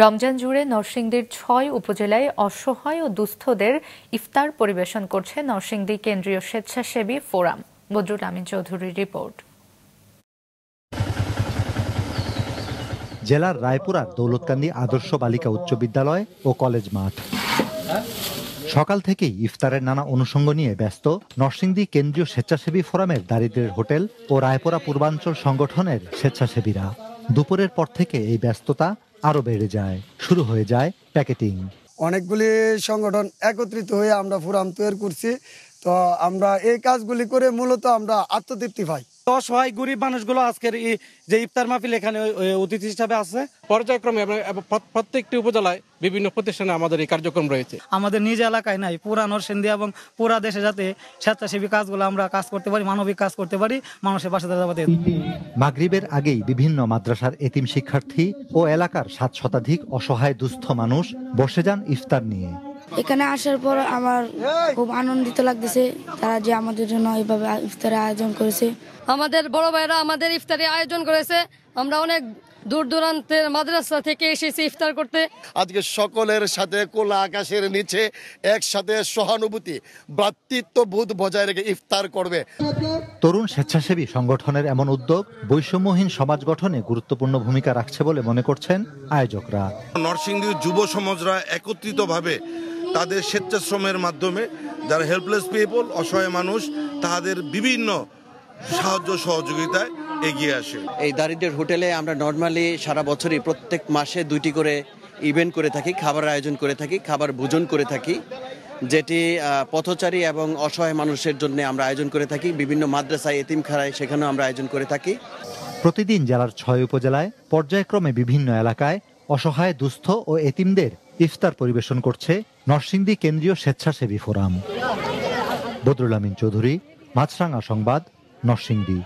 রমজান জুড়ে নরসিংদীর ৬ উপজেলায় অসহায় ও দুস্থদের ইফতার পরিবেশন করছে নরসিংদী কেন্দ্রীয় স্বেচ্ছাসেবী ফোরাম। বদরুল আমিন চৌধুরীর রিপোর্ট। জেলার রায়পুরার দৌলতকান্দি আদর্শ বালিকা উচ্চ বিদ্যালয় ও কলেজ মাঠ। সকাল থেকেই ইফতারের নানা অনুষঙ্গ নিয়ে ব্যস্ত নরসিংদী কেন্দ্রীয় স্বেচ্ছাসেবী ফোরামের দারিদ্র্যের হোটেল ও রায়পুরা পূর্বাঞ্চল সংগঠনের স্বেচ্ছাসেবীরা। দুপুরের পর থেকে এই ব্যস্ততা আরো বেড়ে যায়, শুরু হয়ে যায় প্যাকেটিং। অনেকগুলি সংগঠন একত্রিত হয়ে আমরা ফোরাম তৈরি করছি। তো আমরা এই কাজগুলি করে মূলত আমরা আত্মতৃপ্তি পাই। অসহায় গরিব মানুষগুলো আজকের যে ইফতার মাহফিল এখানে অতিথি হিসাবে আছে। পর্যায়ক্রমে প্রত্যেকটি উপজেলায় বিভিন্ন প্রতিষ্ঠানে আমাদের এই কার্যক্রম রয়েছে। আমাদের নিজ এলাকায় নাই, পুরা নরসিংদী এবং পুরা দেশে যাতে স্বেচ্ছাসেবী কাজগুলো আমরা কাজ করতে পারি, মানবিক কাজ করতে পারি, মানুষের পাশে দাঁড়াতে। মাগরিবের আগেই বিভিন্ন মাদ্রাসার এতিম শিক্ষার্থী ও এলাকার ৭ শতাধিক অসহায় দুস্থ মানুষ বসে যান ইফতার নিয়ে। এখানে আসার পর আমার খুব আনন্দিত লাগতেছে, তারা যে আমাদের জন্য এইভাবে ইফতারের আয়োজন করেছে। আমাদের বড় ভাইরা আমাদের ইফতারের আয়োজন করেছে। আমরা অনেক দূর দূরান্তের মাদ্রাসা থেকে এসেছি ইফতার করতে। আজকে সকলের সাথে খোলা আকাশের নিচে একসাথে সহানুভূতি, ভ্রাতৃত্ববোধ বজায় রেখে ইফতার করবে। তরুণ স্বেচ্ছাসেবী সংগঠনের এমন উদ্যোগ বৈষম্যহীন সমাজ গঠনে গুরুত্বপূর্ণ ভূমিকা রাখছে বলে মনে করছেন আয়োজকরা। নরসিংদীর যুব সমাজরা একত্রিতভাবে তাদের স্বেচ্ছাশ্রমের মাধ্যমে যারা হেল্পলেস পিপল, অসহায় মানুষ, তাদের বিভিন্ন সাহায্য সহযোগিতায় এগিয়ে আসে। এই দারিদ্র্যের হোটেলে আমরা নর্মালি সারা বছরই প্রত্যেক মাসে 2টি করে ইভেন্ট করে থাকি, খাবার আয়োজন করে থাকি, খাবার ভোজন করে থাকি, যেটি পথচারী এবং অসহায় মানুষের জন্য আমরা আয়োজন করে থাকি। বিভিন্ন মাদ্রাসায়, এতিমখানায় সেখানেও আমরা আয়োজন করে থাকি। প্রতিদিন জেলার 6 উপজেলায় পর্যায়ক্রমে বিভিন্ন এলাকায় অসহায় দুস্থ ও এতিমদের ইফতার পরিবেশন করছে নরসিংদী কেন্দ্রীয় স্বেচ্ছাসেবী ফোরাম। বদরুল আমিন চৌধুরী, মাছরাঙা সংবাদ, নরসিংদী।